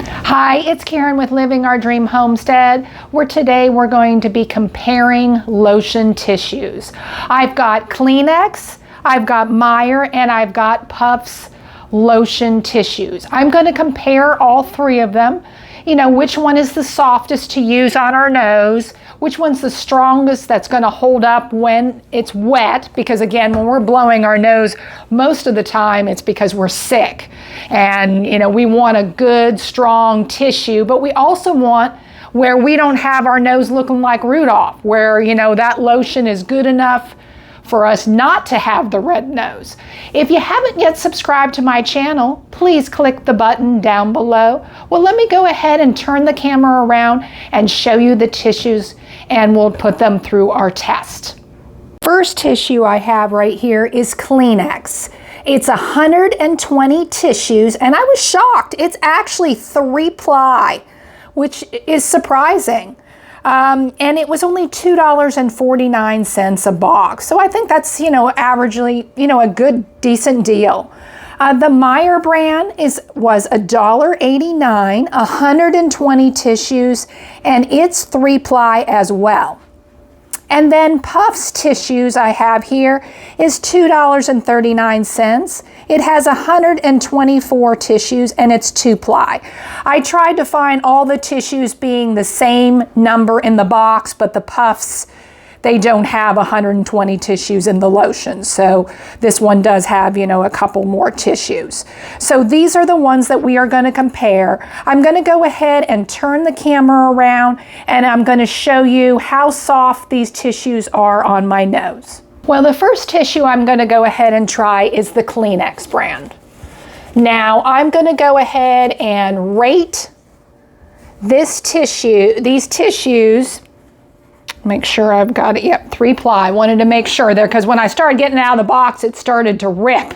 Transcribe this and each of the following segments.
Hi, it's Karen with Living Our Dream Homestead, where today we're going to be comparing lotion tissues. I've got Kleenex, I've got Meyer, and I've got Puffs lotion tissues. I'm going to compare all three of them. You know, which one is the softest to use on our nose, which one's the strongest that's going to hold up when it's wet, because again, when we're blowing our nose, most of the time it's because we're sick. And, you know, we want a good, strong tissue, but we also want where we don't have our nose looking like Rudolph, where, you know, that lotion is good enough for us not to have the red nose. If you haven't yet subscribed to my channel, please click the button down below. Well, let me go ahead and turn the camera around and show you the tissues, and we'll put them through our test. First tissue I have right here is Kleenex. It's 120 tissues, and I was shocked. It's actually 3-ply, which is surprising. And it was only $2.49 a box. So I think that's, you know, averagely, you know, a good, decent deal. The Meyer brand was $1.89, 120 tissues, and it's 3-ply as well. And then Puffs tissues I have here is $2.39. It has 124 tissues and it's 2-ply. I tried to find all the tissues being the same number in the box, but the Puffs, they don't have 120 tissues in the lotion. So this one does have, you know, a couple more tissues. So these are the ones that we are going to compare. I'm going to go ahead and turn the camera around, and I'm going to show you how soft these tissues are on my nose. Well, the first tissue I'm going to go ahead and try is the Kleenex brand. Now I'm going to go ahead and rate these tissues. Make sure I've got it. Yep, 3-ply. I wanted to make sure there, because when I started getting out of the box, it started to rip,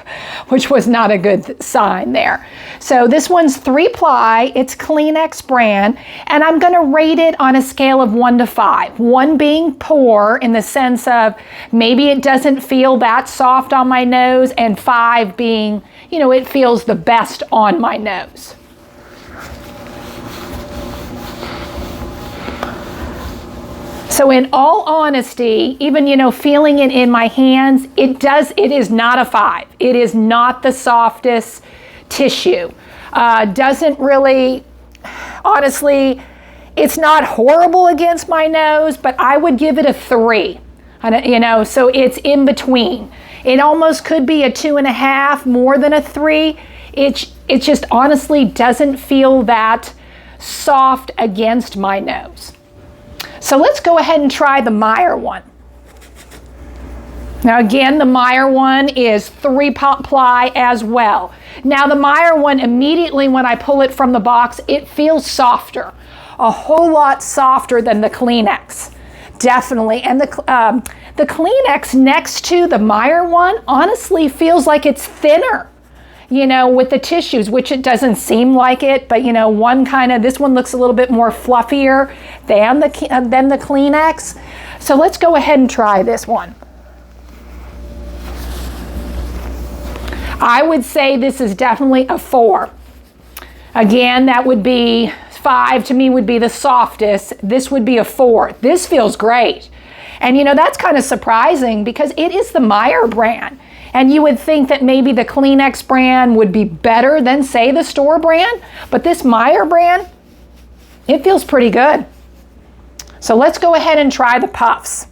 which was not a good sign there. So this one's 3-ply. It's Kleenex brand, and I'm going to rate it on a scale of 1 to 5. 1 being poor in the sense of maybe it doesn't feel that soft on my nose, and 5 being, you know, it feels the best on my nose. So in all honesty, even, you know, feeling it in my hands, it is not a 5. It is not the softest tissue. Doesn't really, honestly, it's not horrible against my nose, but I would give it a 3. You know, so it's in between. It almost could be a 2.5, more than a 3. It just honestly doesn't feel that soft against my nose. So let's go ahead and try the Meyer one. Now again, the Meyer one is 3-ply as well. Now the Meyer one, immediately when I pull it from the box, it feels softer. A whole lot softer than the Kleenex. Definitely. And the Kleenex next to the Meyer one honestly feels like it's thinner, you know, with the tissues, which it doesn't seem like it, but you know, this one looks a little bit more fluffier than the Kleenex. So let's go ahead and try this one. I would say this is definitely a 4. Again, that would be 5 to me would be the softest. This would be a 4. This feels great. And you know, that's kind of surprising because it is the Meyer brand. And you would think that maybe the Kleenex brand would be better than, say, the store brand. But this Meyer brand, it feels pretty good. So let's go ahead and try the Puffs.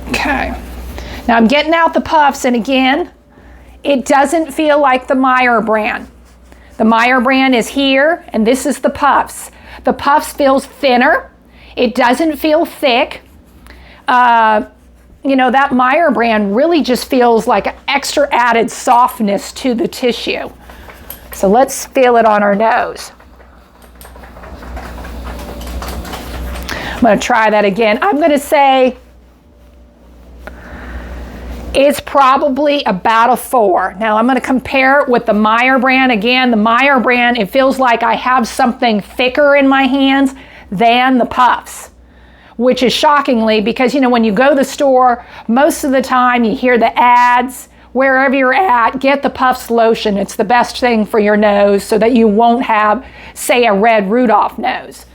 Okay. Now I'm getting out the Puffs, and again, it doesn't feel like the Meyer brand. The Meyer brand is here, and this is the Puffs. The Puffs feels thinner. It doesn't feel thick. You know, that Meyer brand really just feels like an extra added softness to the tissue. So let's feel it on our nose. I'm going to try that again. I'm going to say it's probably about a 4. Now I'm going to compare it with the Meyer brand. Again, the Meyer brand, it feels like I have something thicker in my hands than the Puffs, which is shockingly because, you know, when you go to the store, most of the time you hear the ads wherever you're at, get the Puffs lotion. It's the best thing for your nose so that you won't have, say, a red Rudolph nose.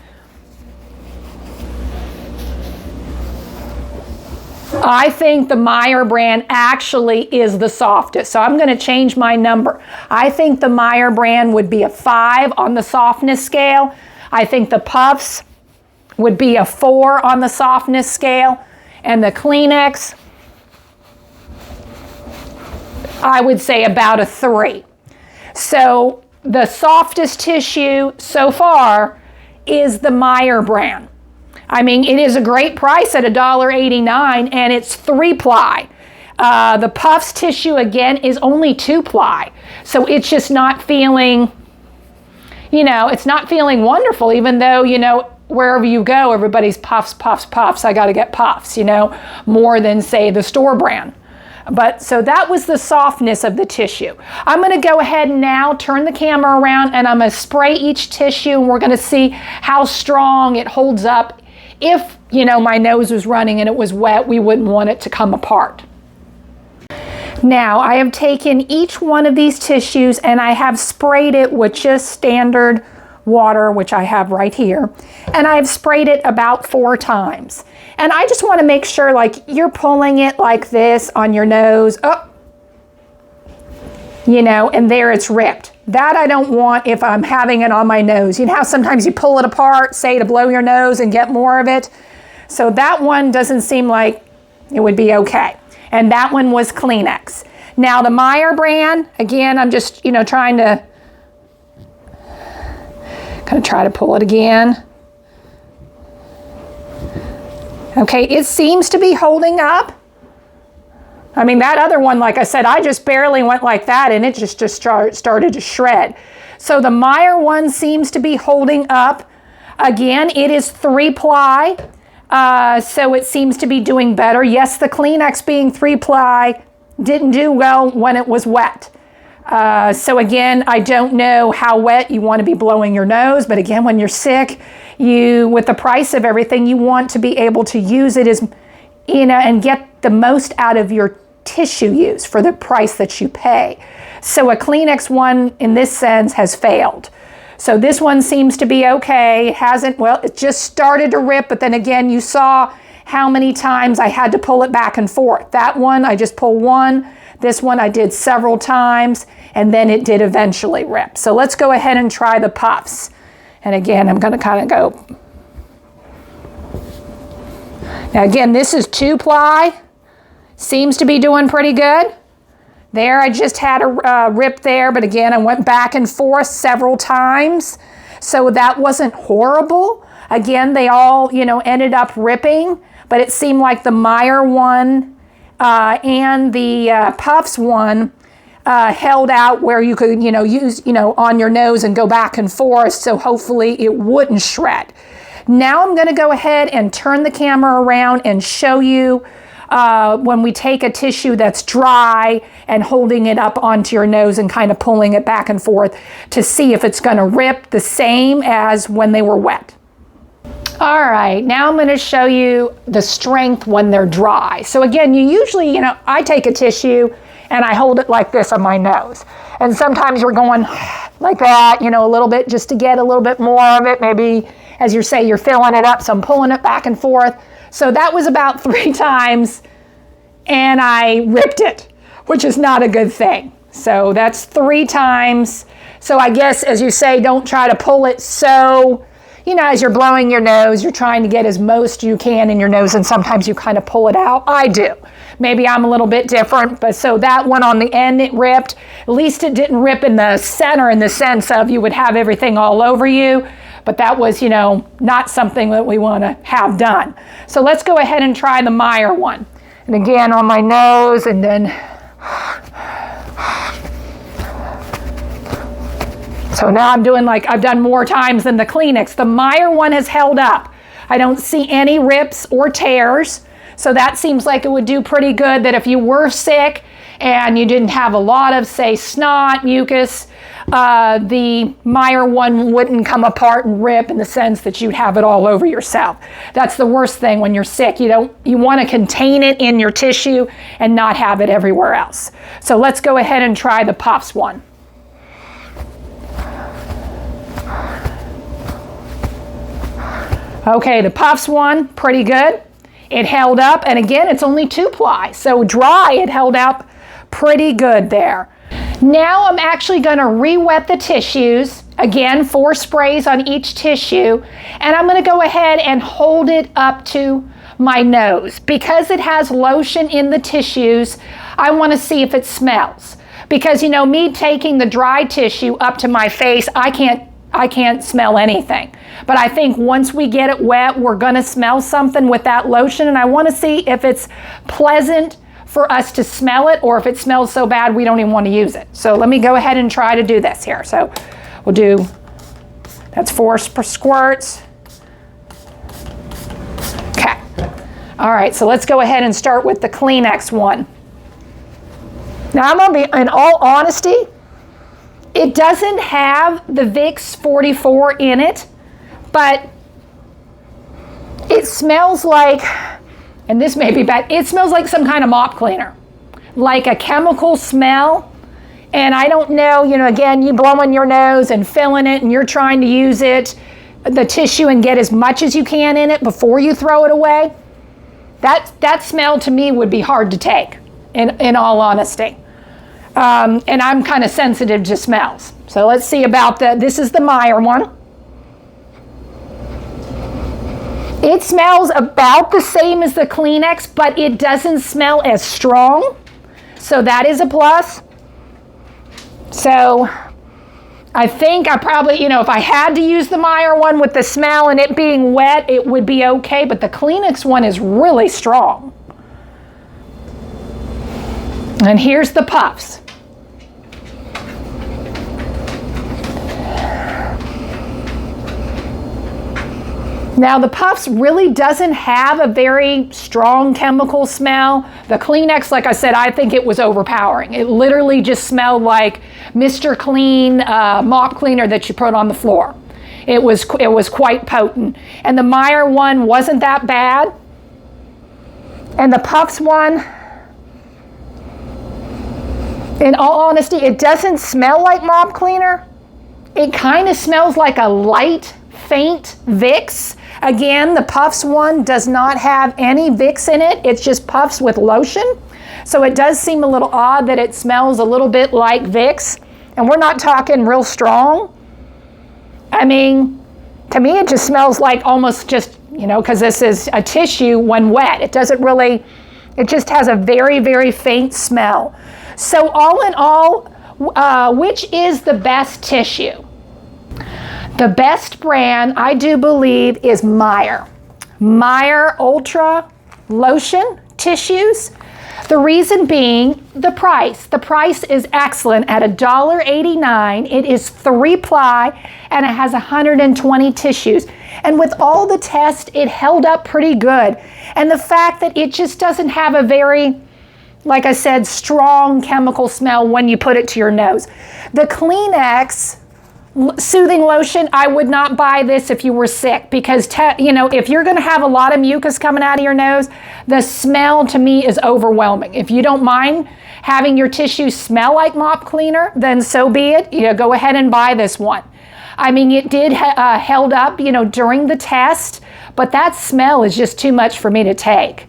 I think the Meyer brand actually is the softest, so I'm going to change my number. I think the Meyer brand would be a 5 on the softness scale. I think the Puffs would be a 4 on the softness scale, and the Kleenex, I would say about a 3. So the softest tissue so far is the Meyer brand. I mean, it is a great price at $1.89, and it's 3-ply. The Puffs tissue, again, is only 2-ply. So it's just not feeling, it's not feeling wonderful, even though, wherever you go, everybody's Puffs, Puffs, Puffs. I got to get Puffs, more than, say, the store brand. But so that was the softness of the tissue. I'm going to go ahead and now turn the camera around, and I'm going to spray each tissue, and we're going to see how strong it holds up. If, my nose was running and it was wet, we wouldn't want it to come apart. Now, I have taken each one of these tissues and I have sprayed it with just standard water, which I have right here, and I've sprayed it about 4 times. And I just want to make sure, like, you're pulling it like this on your nose, and there it's ripped. That I don't want if I'm having it on my nose. You know how sometimes you pull it apart, say, to blow your nose and get more of it? So that one doesn't seem like it would be okay. And that one was Kleenex. Now the Meyer brand, again, I'm just, trying to try to pull it again. Okay, it seems to be holding up. I mean, that other one, like I said, I just barely went like that and it just started to shred. So the Meyer one seems to be holding up. Again, it is 3-ply, so it seems to be doing better. Yes, the Kleenex being 3-ply didn't do well when it was wet. So again, I don't know how wet you want to be blowing your nose, but again, when you're sick, with the price of everything, you want to be able to use it as, and get the most out of your tissue use for the price that you pay. So a Kleenex one, in this sense, has failed. So this one seems to be okay. It just started to rip, but then again, you saw how many times I had to pull it back and forth. That one, I just pulled one. This one I did several times, and then it did eventually rip. So let's go ahead and try the Puffs. And again, I'm going to kind of go. Now again, this is 2-ply. Seems to be doing pretty good. There, I just had a rip there, but again, I went back and forth several times. So that wasn't horrible. Again, they all, ended up ripping, but it seemed like the Meyer one and the Puffs one held out where you could, use, on your nose and go back and forth. So hopefully it wouldn't shred. Now I'm going to go ahead and turn the camera around and show you when we take a tissue that's dry and holding it up onto your nose and kind of pulling it back and forth to see if it's going to rip the same as when they were wet. All right, now I'm going to show you the strength when they're dry. So again, you usually, I take a tissue and I hold it like this on my nose. And sometimes you're going like that, a little bit just to get a little bit more of it. Maybe, as you say, you're filling it up, so I'm pulling it back and forth. So that was about 3 times, and I ripped it, which is not a good thing. So that's 3 times. So I guess, as you say, don't try to pull it so, as you're blowing your nose, you're trying to get as most you can in your nose, and sometimes you kind of pull it out. I do. Maybe I'm a little bit different, but so that one on the end, it ripped. At least it didn't rip in the center in the sense of you would have everything all over you. But that was, not something that we want to have done. So let's go ahead and try the Meyer one. And again, on my nose, and then. So now I'm doing like I've done more times than the Kleenex. The Meyer one has held up. I don't see any rips or tears. So that seems like it would do pretty good, that if you were sick and you didn't have a lot of, say, snot, mucus, the Meyer one wouldn't come apart and rip in the sense that you'd have it all over yourself. That's the worst thing when you're sick. You want to contain it in your tissue and not have it everywhere else. So let's go ahead and try the Puffs one. Okay, the Puffs one, pretty good. It held up, and again, it's only 2-ply, so dry, it held up pretty good there. Now I'm actually going to re-wet the tissues, again 4 sprays on each tissue, and I'm going to go ahead and hold it up to my nose. Because it has lotion in the tissues, I want to see if it smells. Because, you know, me taking the dry tissue up to my face, I can't smell anything. But I think once we get it wet, we're going to smell something with that lotion, and I want to see if it's pleasant for us to smell it, or if it smells so bad we don't even want to use it. So let me go ahead and try to do this here. So we'll do, that's 4 squirts. Okay. All right, so let's go ahead and start with the Kleenex one. Now I'm going to be, in all honesty, it doesn't have the Vicks 44 in it, but it smells like, and this may be bad, it smells like some kind of mop cleaner, like a chemical smell. And I don't know, you know, again, you blowing your nose and filling it and you're trying to use it, the tissue, and get as much as you can in it before you throw it away. That smell to me would be hard to take, in all honesty. And I'm kind of sensitive to smells. So let's see about this is the Meyer one. It smells about the same as the Kleenex, but it doesn't smell as strong. So that is a plus. So I think I probably, you know, if I had to use the Meyer one with the smell and it being wet, it would be okay. But the Kleenex one is really strong. And here's the Puffs. Now the Puffs really doesn't have a very strong chemical smell. The Kleenex, like I said, I think it was overpowering. It literally just smelled like Mr. Clean mop cleaner that you put on the floor. It was quite potent. And the Meyer one wasn't that bad. And the Puffs one, in all honesty, it doesn't smell like mop cleaner. It kind of smells like a light, faint Vicks. Again, the Puffs one does not have any Vicks in it. It's just Puffs with lotion. So it does seem a little odd that it smells a little bit like Vicks. And we're not talking real strong. I mean, to me, it just smells like almost just, you know, because this is a tissue when wet. It doesn't really, it just has a very, very faint smell. So all in all, which is the best tissue? The best brand, I do believe, is Meyer. Meyer Ultra Lotion Tissues. The reason being the price. The price is excellent at $1.89. It is 3-ply and it has 120 tissues. And with all the tests, it held up pretty good. And the fact that it just doesn't have a very, like I said, strong chemical smell when you put it to your nose. The Kleenex soothing lotion, I would not buy this if you were sick, because you know, if you're going to have a lot of mucus coming out of your nose, the smell to me is overwhelming. If you don't mind having your tissue smell like mop cleaner, then so be it. You know, go ahead and buy this one. I mean, it did held up, you know, during the test, but that smell is just too much for me to take.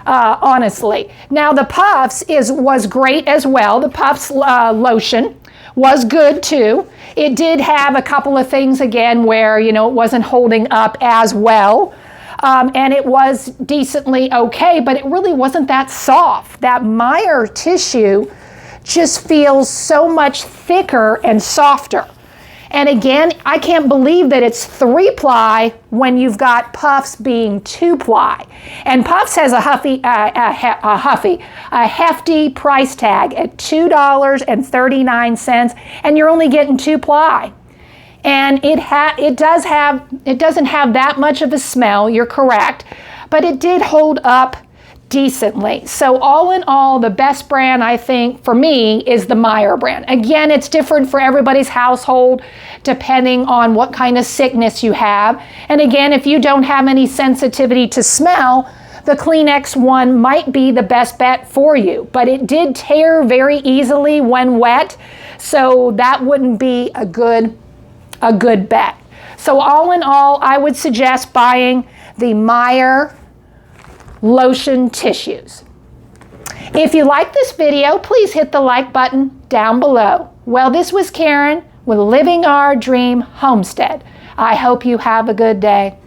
Honestly. Now the Puffs was great as well. The Puffs lotion was good too. It did have a couple of things again where, you know, it wasn't holding up as well. And it was decently okay, but it really wasn't that soft. That Meyer tissue just feels so much thicker and softer. And again, I can't believe that it's 3-ply when you've got Puffs being 2-ply. And Puffs has a hefty price tag at $2.39, and you're only getting 2-ply. And it doesn't have that much of a smell, you're correct, but it did hold up decently. So all in all, the best brand, I think, for me is the Meyer brand. Again, it's different for everybody's household depending on what kind of sickness you have. And again, if you don't have any sensitivity to smell, the Kleenex one might be the best bet for you. But it did tear very easily when wet, so that wouldn't be a good bet. So all in all, I would suggest buying the Meyer lotion tissues. If you like this video, please hit the like button down below. Well, this was Karen with Living Our Dream Homestead. I hope you have a good day.